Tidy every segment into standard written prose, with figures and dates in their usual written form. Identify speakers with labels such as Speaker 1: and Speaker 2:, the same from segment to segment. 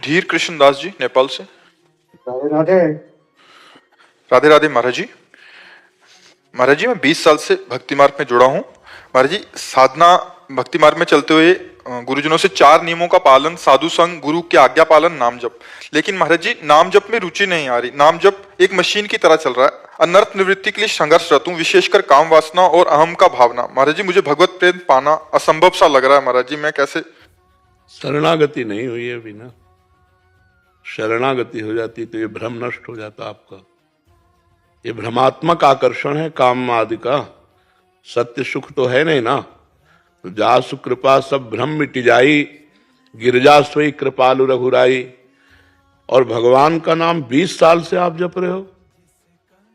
Speaker 1: धीर कृष्ण दास जी नेपाल से।
Speaker 2: राधे राधे।
Speaker 1: राधे राधे महाराज जी। महाराज जी मैं 20 साल से भक्ति मार्ग में जुड़ा हूँ। महाराज जी साधना भक्ति मार्ग में चलते हुए गुरुजनों से 4 नियमों का पालन, साधु संग, गुरु की आज्ञा पालन, नाम जप। लेकिन महाराज जी नाम जप में रुचि नहीं आ रही। नाम जप एक मशीन की तरह चल रहा है। अनर्थ निवृत्ति के लिए संघर्षरत हूँ, विशेषकर काम वासना और अहम का भावना। महाराज जी मुझे भगवत प्रेम पाना असंभव सा लग रहा है। महाराज जी मैं कैसे?
Speaker 3: शरणागति नहीं हुई है अभी ना। शरणागति हो जाती तो ये भ्रम नष्ट हो जाता आपका। ये भ्रमात्मक आकर्षण है काम आदि का, सत्य सुख तो है नहीं ना। तो जासु कृपा सब भ्रम मिट जाई, गिरजा सोई कृपालु रघुराई। और भगवान का नाम 20 साल से आप जप रहे हो।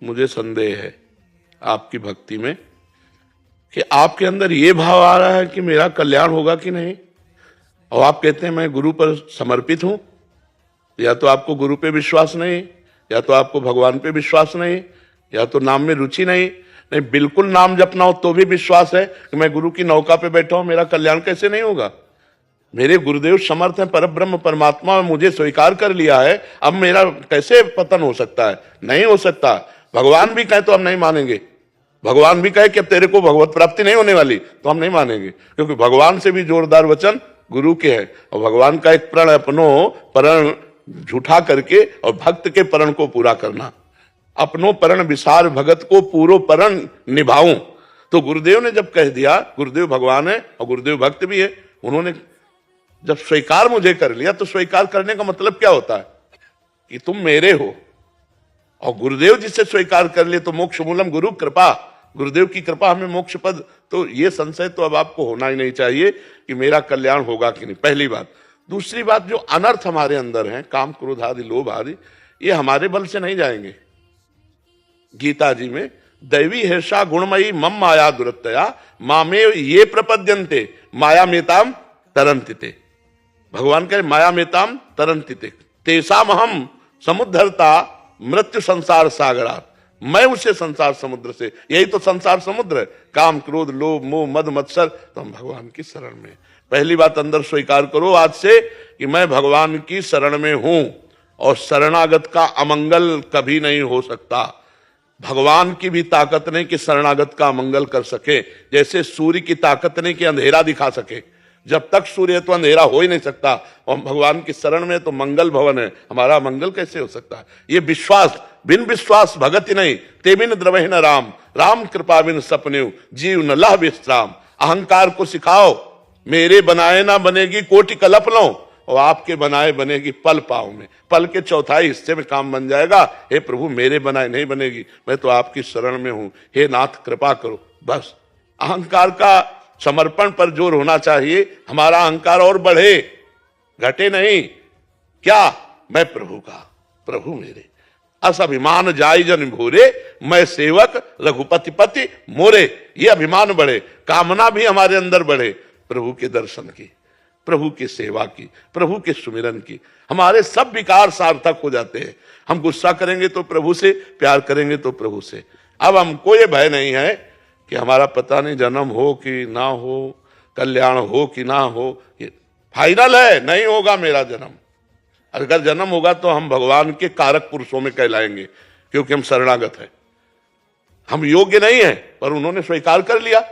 Speaker 3: मुझे संदेह है आपकी भक्ति में कि आपके अंदर ये भाव आ रहा है कि मेरा कल्याण होगा कि नहीं। और आप कहते हैं मैं गुरु पर समर्पित हूं। या तो आपको गुरु पे विश्वास नहीं, या तो आपको भगवान पे विश्वास नहीं, या तो नाम में रुचि नहीं। नहीं, बिल्कुल नाम जपना हो तो भी विश्वास है कि मैं गुरु की नौका पे बैठा हूं, मेरा कल्याण कैसे नहीं होगा। मेरे गुरुदेव समर्थ हैं, परब्रह्म परमात्मा मुझे स्वीकार कर लिया है, अब मेरा कैसे पतन हो सकता है? नहीं हो सकता। भगवान भी कहे तो हम नहीं मानेंगे। भगवान भी कहे कि अब तेरे को भगवत प्राप्ति नहीं होने वाली, तो हम नहीं मानेंगे, क्योंकि भगवान से भी जोरदार वचन गुरु के है। और भगवान का एक प्रण अपनो प्रण झूठा करके और भक्त के प्रण को पूरा करना। अपनो प्रण विसार भगत को पूरो प्रण निभाऊं। तो गुरुदेव ने जब कह दिया, गुरुदेव भगवान है और गुरुदेव भक्त भी है, उन्होंने जब स्वीकार मुझे कर लिया, तो स्वीकार करने का मतलब क्या होता है कि तुम मेरे हो। और गुरुदेव जिसे स्वीकार कर लिए तो मोक्ष मूलम गुरु कृपा, गुरुदेव की कृपा हमें मोक्ष पद। तो ये संशय तो अब आपको होना ही नहीं चाहिए कि मेरा कल्याण होगा कि नहीं, पहली बात। दूसरी बात, जो अनर्थ हमारे अंदर हैं, काम क्रोध आदि लोभ आदि, ये हमारे बल से नहीं जाएंगे। गीता जी में दैवी हर्षा गुणमयी मम माया दुरत्तया मामे ये प्रपद्यन्ते माया मेताम तरंतिते। भगवान कहे माया मेताम तरंतिते तेसाम हम समुद्धरता मृत्यु संसार सागरात। मैं उसे संसार समुद्र से, यही तो संसार समुद्र है, काम क्रोध लोभ मोह मद मत्सर। तो हम भगवान की शरण में। पहली बात अंदर स्वीकार करो आज से कि मैं भगवान की शरण में हूं। और शरणागत का अमंगल कभी नहीं हो सकता। भगवान की भी ताकत नहीं कि शरणागत का अमंगल कर सके। जैसे सूर्य की ताकत नहीं कि अंधेरा दिखा सके। जब तक सूर्य है तो अंधेरा हो ही नहीं सकता। और भगवान की शरण में तो मंगल भवन है, हमारा मंगल कैसे हो सकता है? ये विश्वास, बिन विश्वास भगत नहीं, ते बिन द्रवहि न राम, राम कृपा बिन सपने जीव न लह विश्राम। अहंकार को सिखाओ, मेरे बनाए ना बनेगी कोटि कल्पना, और आपके बनाए बनेगी पल पाँव में। पल के चौथाई हिस्से में काम बन जाएगा। हे प्रभु मेरे बनाए नहीं बनेगी, मैं तो आपकी शरण में हूं, हे नाथ कृपा करो। बस अहंकार का समर्पण पर जोर होना चाहिए। हमारा अहंकार और बढ़े, घटे नहीं। क्या? मैं प्रभु का, प्रभु मेरे। अस अभिमान जाय जन भोरे, मैं सेवक रघुपति पति मोरे। ये अभिमान बढ़े, कामना भी हमारे अंदर बढ़े, प्रभु के दर्शन की, प्रभु की सेवा की, प्रभु के सुमिरन की। हमारे सब विकार सार्थक हो जाते हैं। हम गुस्सा करेंगे तो प्रभु से, प्यार करेंगे तो प्रभु से। अब हमको ये भय नहीं है कि हमारा पता नहीं जन्म हो कि ना हो, कल्याण हो कि ना हो। ये फाइनल है, नहीं होगा मेरा जन्म। अगर जन्म होगा तो हम भगवान के कारक पुरुषों में कहलाएंगे, क्योंकि हम शरणागत हैं। हम योग्य नहीं है, पर उन्होंने स्वीकार कर लिया।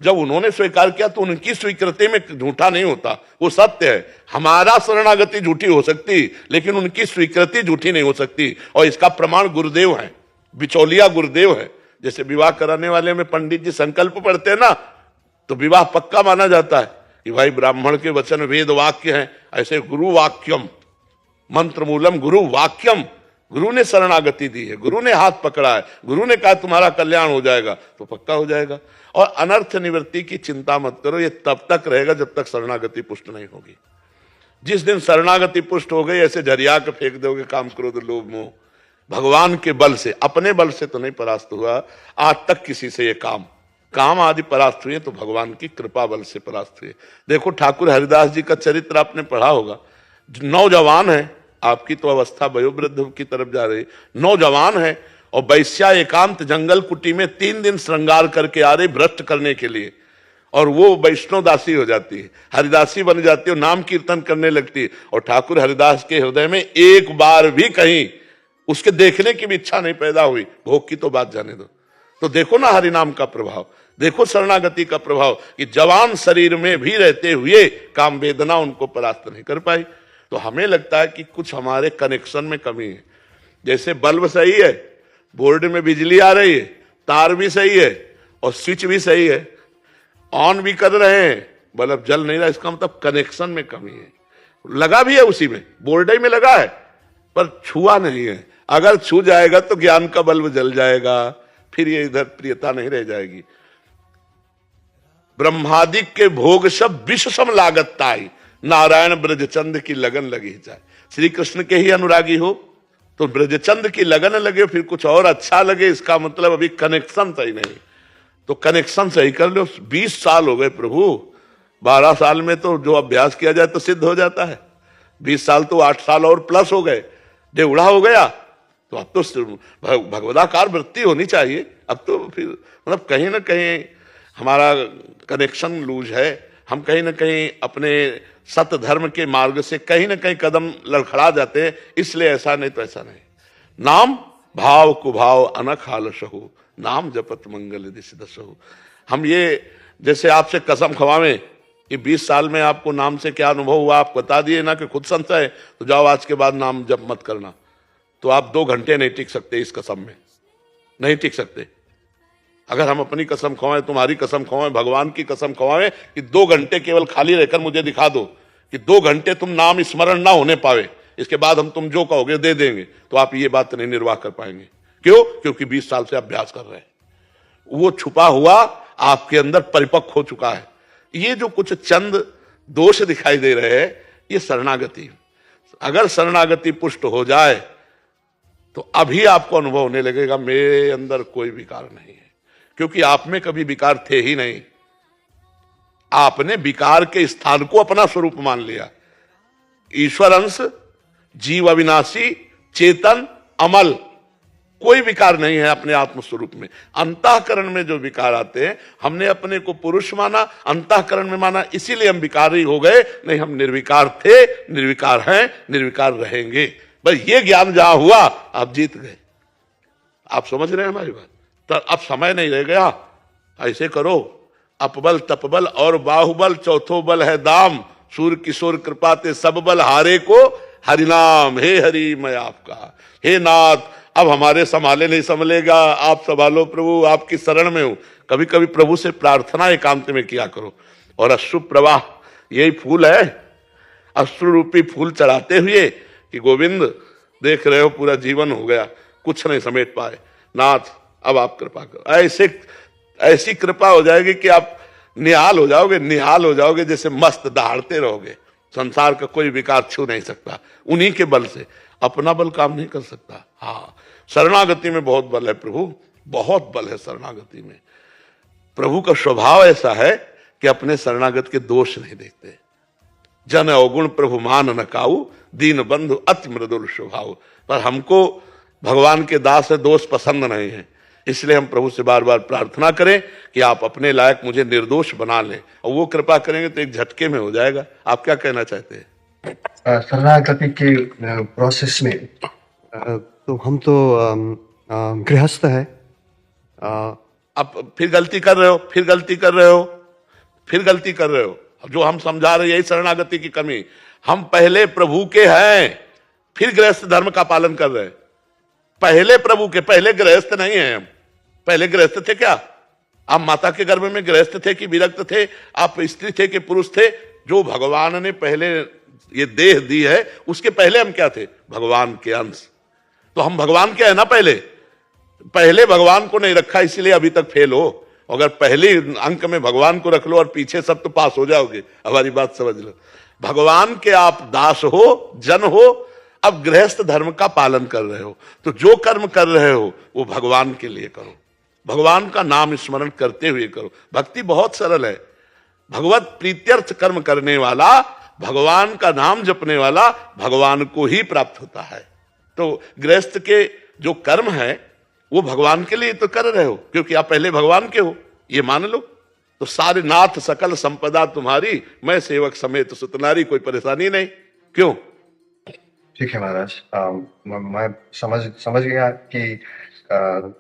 Speaker 3: जब उन्होंने स्वीकार किया तो उनकी स्वीकृति में झूठा नहीं होता, वो सत्य है। हमारा शरणागति झूठी हो सकती, लेकिन उनकी स्वीकृति झूठी नहीं हो सकती। और इसका प्रमाण गुरुदेव है, बिचौलिया गुरुदेव है। जैसे विवाह कराने वाले में पंडित जी संकल्प पढ़ते हैं ना, तो विवाह पक्का माना जाता है कि भाई ब्राह्मण के वचन वेद वाक्य हैं। ऐसे गुरु वाक्यम मंत्र मूलम गुरु वाक्यम, गुरु ने शरणागति दी है, गुरु ने हाथ पकड़ा है, गुरु ने कहा तुम्हारा कल्याण हो जाएगा, तो पक्का हो जाएगा। और अनर्थ निवृत्ति की चिंता मत करो, ये तब तक रहेगा जब तक शरणागति पुष्ट नहीं होगी। जिस दिन शरणागति पुष्ट हो गई, ऐसे झरिया के फेंक दोगे काम क्रोध लोभ मोह। भगवान के बल से, अपने बल से तो नहीं परास्त हुआ आज तक किसी से। ये काम आदि परास्त हुए तो भगवान की कृपा बल से परास्त हुए। देखो ठाकुर हरिदास जी का चरित्र आपने पढ़ा होगा। नौजवान है, आपकी तो अवस्था वयोवृद्ध की तरफ जा रही, नौजवान है और वैश्या एकांत जंगल कुटी में 3 दिन श्रृंगार करके आ रहे भ्रष्ट करने के लिए। और वो वैष्णव दासी हो जाती है, हरिदासी बन जाती है और नाम कीर्तन करने लगती है। और ठाकुर हरिदास के हृदय में एक बार भी कहीं उसके देखने की भी इच्छा नहीं पैदा हुई, भोग की तो बात जाने दो। तो देखो ना हरिनाम का प्रभाव, देखो शरणागति का प्रभाव, कि जवान शरीर में भी रहते हुए काम वेदना उनको परास्त नहीं कर पाई। तो हमें लगता है कि कुछ हमारे कनेक्शन में कमी है। जैसे बल्ब सही है, बोर्ड में बिजली आ रही है, तार भी सही है और स्विच भी सही है, ऑन भी कर रहे हैं, बल्ब जल नहीं रहा, इसका मतलब कनेक्शन में कमी है। लगा भी है उसी में, बोर्ड ही में लगा है, पर छुआ नहीं है। अगर छू जाएगा तो ज्ञान का बल्ब जल जाएगा, फिर ये इधर प्रियता नहीं रह जाएगी। ब्रह्मादिक के भोग सब विष सम लागत ताई, नारायण ब्रजचंद की लगन लगी जाए। श्री कृष्ण के ही अनुरागी हो तो ब्रजचंद की लगन लगे, फिर कुछ और अच्छा लगे, इसका मतलब अभी कनेक्शन सही नहीं। तो कनेक्शन सही कर लो। 20 साल हो गए प्रभु, 12 साल में तो जो अभ्यास किया जाए तो सिद्ध हो जाता है, 20 साल तो 8 साल और प्लस हो गए, डेढ़ा हो गया। तो अब तो भगवदाकार वृत्ति होनी चाहिए। अब तो फिर मतलब कहीं ना कहीं हमारा कनेक्शन लूज है, हम कहीं ना कहीं अपने सत्य धर्म के मार्ग से कहीं ना कहीं कदम लड़खड़ा जाते हैं। इसलिए ऐसा नहीं तो ऐसा नहीं। नाम भाव कुभाव अनख आलसहु, नाम जपत मंगल दिश दसहु। हम ये जैसे आपसे कसम खवावें कि 20 साल में आपको नाम से क्या अनुभव हुआ, आप बता दिए ना कि खुद संशय है, तो जाओ आज के बाद नाम जप मत करना। तो आप 2 घंटे नहीं टिक सकते इस कसम में, नहीं टिक सकते। अगर हम अपनी कसम खवाएं, तुम्हारी कसम खवाएं, भगवान की कसम खवाएं कि 2 घंटे केवल खाली रहकर मुझे दिखा दो कि 2 घंटे तुम नाम स्मरण ना होने पावे, इसके बाद हम तुम जो कहोगे दे देंगे, तो आप ये बात नहीं निर्वाह कर पाएंगे। क्यों? क्योंकि 20 साल से अभ्यास कर रहे हैं, वो छुपा हुआ आपके अंदर परिपक्व हो चुका है। ये जो कुछ चंद दोष दिखाई दे रहे हैं, ये शरणागति। अगर शरणागति पुष्ट हो जाए तो अभी आपको अनुभव होने लगेगा मेरे अंदर कोई विकार नहीं है, क्योंकि आप में कभी विकार थे ही नहीं। आपने विकार के स्थान को अपना स्वरूप मान लिया। ईश्वर अंश, जीव अविनाशी, चेतन, अमल, कोई विकार नहीं है अपने आत्म स्वरूप में। अंतःकरण में जो विकार आते हैं, हमने अपने को पुरुष माना, अंतःकरण में माना, इसीलिए हम विकारी हो गए। नहीं, हम निर्विकार थे, निर्विकार हैं, निर्विकार रहेंगे। बस ये ज्ञान जहां हुआ आप जीत गए। आप समझ रहे हैं हमारी बात? तो अब समय नहीं रह गया। ऐसे करो, अपबल तपबल और बाहुबल, चौथो बल है दाम, सूर्य किशोर कृपा ते सब बल हारे को हरिनाम। हे हरि मैं आपका, हे नाथ अब हमारे संभाले नहीं संभलेगा, आप संभालो प्रभु, आपकी शरण में हूं। कभी कभी प्रभु से प्रार्थना एकांत में किया करो। और अश्रु प्रवाह यही फूल है, अश्रु रूपी फूल चढ़ाते हुए कि गोविंद देख रहे हो पूरा जीवन हो गया, कुछ नहीं समेट पाए, नाथ अब आप कृपा करो। ऐसी कृपा हो जाएगी कि आप निहाल हो जाओगे, निहाल हो जाओगे, जैसे मस्त दहाड़ते रहोगे। संसार का कोई विकार छू नहीं सकता उन्हीं के बल से, अपना बल काम नहीं कर सकता। हाँ, शरणागति में बहुत बल है प्रभु, बहुत बल है शरणागति में। प्रभु का स्वभाव ऐसा है कि अपने शरणागत के दोष नहीं देखते। जन अवगुण प्रभु मान न काऊ, दीन बंधु अति मृदुल स्वभाव। पर हमको भगवान के दास से दोष पसंद नहीं है, इसलिए हम प्रभु से बार बार प्रार्थना करें कि आप अपने लायक मुझे निर्दोष बना लें, और वो कृपा करेंगे तो एक झटके में हो जाएगा। आप क्या कहना चाहते हैं?
Speaker 2: शरणागति के प्रोसेस में तो हम तो गृहस्थ है।
Speaker 3: अब फिर गलती कर रहे हो, फिर गलती कर रहे हो, फिर गलती कर रहे हो। जो हम समझा रहे हैं यही शरणागति की कमी। हम पहले प्रभु के हैं, फिर गृहस्थ धर्म का पालन कर रहे हैं। पहले प्रभु के, पहले गृहस्थ नहीं है हम। पहले गृहस्थ थे क्या? आप माता के गर्भ में गृहस्थ थे कि विरक्त थे? आप स्त्री थे कि पुरुष थे? जो भगवान ने पहले ये देह दी है, उसके पहले हम क्या थे? भगवान के अंश। तो हम भगवान के हैं ना। पहले भगवान को नहीं रखा, इसलिए अभी तक फेल हो। अगर पहले अंक में भगवान को रख लो और पीछे सब, तो पास हो जाओगे। हमारी बात समझ लो। भगवान के आप दास हो, जन हो, अब गृहस्थ धर्म का पालन कर रहे हो, तो जो कर्म कर रहे हो वो भगवान के लिए करो, भगवान का नाम स्मरण करते हुए करो। भक्ति बहुत सरल है। भगवत प्रीत्यर्थ कर्म करने वाला, भगवान का नाम जपने वाला भगवान को ही प्राप्त होता है। तो गृहस्थ के जो कर्म है वो भगवान के लिए तो कर रहे हो, क्योंकि आप पहले भगवान के हो, ये मान लो। तो सारे नाथ सकल संपदा तुम्हारी, मैं सेवक समेत सुतनारी, कोई परेशानी नहीं। क्यों?
Speaker 2: ठीक है महाराज, मैं समझ गया कि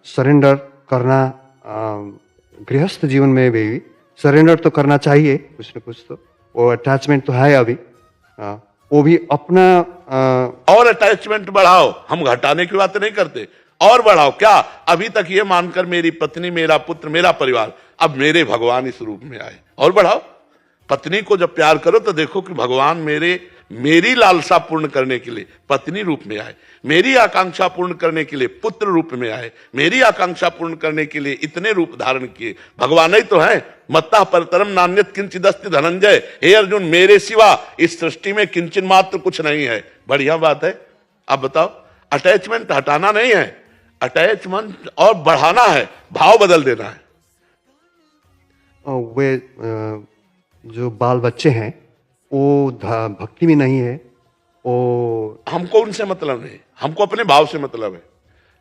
Speaker 2: सरेंडर करना गृहस्थ जीवन में भी सरेंडर तो करना चाहिए, कुछ न कुछ तो वो अटैचमेंट तो है अभी, वो भी अपना
Speaker 3: और अटैचमेंट बढ़ाओ, हम घटाने की बात नहीं करते, और बढ़ाओ। क्या? अभी तक ये मानकर मेरी पत्नी, मेरा पुत्र, मेरा परिवार, अब मेरे भगवान इस रूप में आए, और बढ़ाओ। पत्नी को जब प्यार करो तो देखो कि भगवान मेरी लालसा पूर्ण करने के लिए पत्नी रूप में आए, मेरी आकांक्षा पूर्ण करने के लिए पुत्र रूप में आए, मेरी आकांक्षा पूर्ण करने के लिए इतने रूप धारण किए। भगवान ही तो है। मत्ता परतरम नान्यत किंचिदस्ति धनंजय, हे अर्जुन, मेरे सिवा इस सृष्टि में किंचन मात्र कुछ नहीं है। बढ़िया बात है। अब बताओ, अटैचमेंट हटाना नहीं है, अटैचमेंट और बढ़ाना है, भाव बदल देना है।
Speaker 2: वे जो बाल बच्चे हैं वो भक्ति में नहीं है, वो
Speaker 3: हमको उनसे मतलब नहीं, हमको अपने भाव से मतलब है।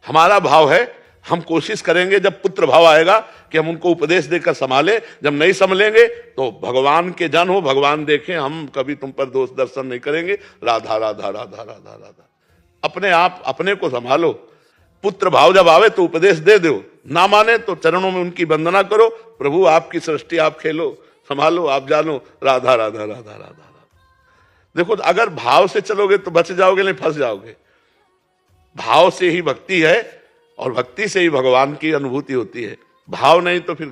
Speaker 3: हमारा भाव है, हम कोशिश करेंगे जब पुत्र भाव आएगा कि हम उनको उपदेश देकर संभाले। जब नहीं संभलेंगे तो भगवान के जन हो, भगवान देखें, हम कभी तुम पर दोष दर्शन नहीं करेंगे। राधा राधा राधा राधा राधा। अपने आप अपने को संभालो। पुत्र भाव जब आवे तो उपदेश दे दो, ना माने तो चरणों में उनकी वंदना करो। प्रभु आपकी सृष्टि, आप खेलो, संभालो, आप जानो। राधा राधा राधा राधा राधा। देखो, अगर भाव से चलोगे तो बच जाओगे, नहीं फंस जाओगे। भाव से ही भक्ति है और भक्ति से ही भगवान की अनुभूति होती है। भाव नहीं तो फिर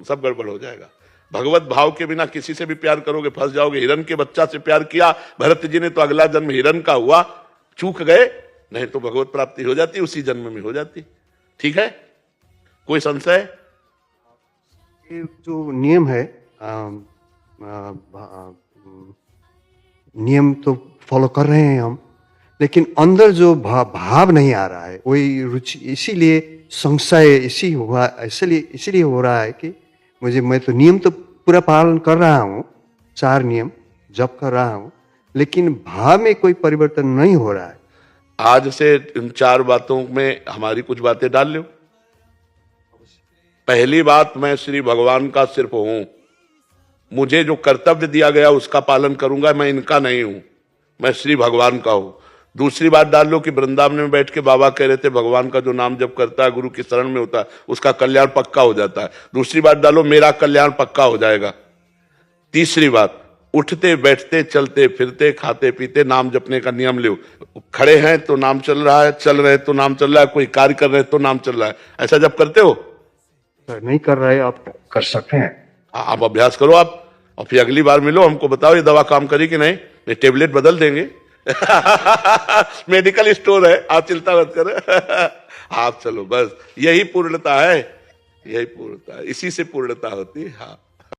Speaker 3: सब गड़बड़ हो जाएगा। भगवत भाव के बिना किसी से भी प्यार करोगे फंस जाओगे। हिरण के बच्चा से प्यार किया भरत जी ने तो अगला जन्म हिरण का हुआ, चूक गए, नहीं तो भगवत प्राप्ति हो जाती, उसी जन्म में हो जाती। ठीक है, कोई संशय?
Speaker 2: ये जो नियम है, नियम तो फॉलो कर रहे हैं हम, लेकिन अंदर जो भाव नहीं आ रहा है, वही रुचि, इसीलिए संशय इसीलिए हो रहा है कि मैं तो नियम तो पूरा पालन कर रहा हूँ, 4 नियम जप कर रहा हूँ, लेकिन भाव में कोई परिवर्तन नहीं हो रहा है।
Speaker 3: आज से इन 4 बातों में हमारी कुछ बातें डाल लो। पहली बात, मैं श्री भगवान का सिर्फ हूं, मुझे जो कर्तव्य दिया गया उसका पालन करूंगा, मैं इनका नहीं हूं, मैं श्री भगवान का हूं। दूसरी बात डाल लो कि वृंदावन में बैठ के बाबा कह रहे थे भगवान का जो नाम जप करता है, गुरु की शरण में होता है, उसका कल्याण पक्का हो जाता है। दूसरी बात डालो, मेरा कल्याण पक्का हो जाएगा। तीसरी बात, उठते बैठते चलते फिरते खाते पीते नाम जपने का नियम लो। खड़े हैं तो नाम चल रहा है, चल रहे तो नाम चल रहा है, कोई कार्य कर रहे तो नाम चल रहा है। ऐसा जब करते हो?
Speaker 2: नहीं कर रहे, आप कर सकते हैं।
Speaker 3: आप अभ्यास करो आप, और फिर अगली बार मिलो, हमको बताओ ये दवा काम करी कि नहीं, ये टेबलेट बदल देंगे। मेडिकल स्टोर है, आप चिंता मत करो। आप चलो, बस यही पूर्णता है, यही पूर्णता है, इसी से पूर्णता होती है। हाँ।